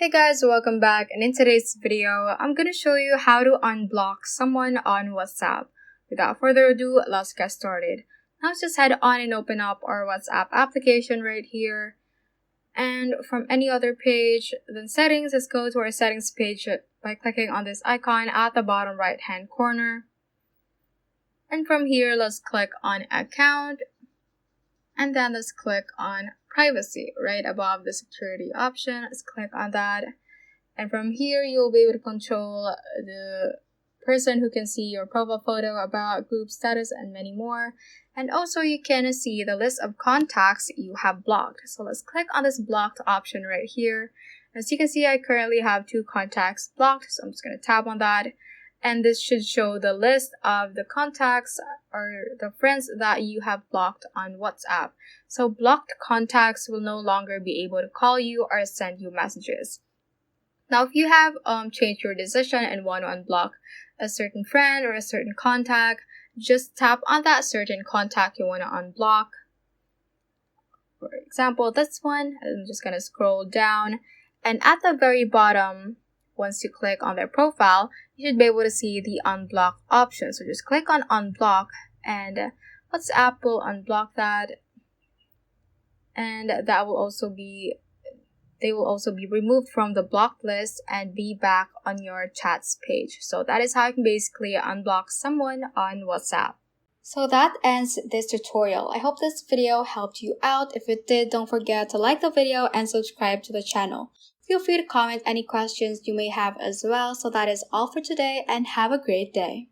Hey guys, welcome back, and in today's video, I'm gonna show you how to unblock someone on WhatsApp. Without further ado, let's get started. Now let's just head on and open up our WhatsApp application right here. And from any other page, then settings, let's go to our settings page by clicking on this icon at the bottom right hand corner. And from here, let's click on account. And then let's click on privacy right above the security option. Let's click on that. And from here, you'll be able to control the person who can see your profile photo, about, group status, and many more. And also you can see the list of contacts you have blocked. So let's click on this blocked option right here. As you can see, I currently have 2 contacts blocked. So I'm just going to tap on that. And this should show the list of the contacts or the friends that you have blocked on WhatsApp. So blocked contacts will no longer be able to call you or send you messages. Now, if you have changed your decision and want to unblock a certain friend or a certain contact, just tap on that certain contact you want to unblock. For example, this one, I'm just going to scroll down. And at the very bottom, once you click on their profile, you should be able to see the unblock option. So just click on unblock and WhatsApp will unblock that. And that will also be, they will also be removed from the blocked list and be back on your chats page. So that is how you can basically unblock someone on WhatsApp. So that ends this tutorial. I hope this video helped you out. If it did, don't forget to like the video and subscribe to the channel. Feel free to comment any questions you may have as well. So that is all for today, and have a great day.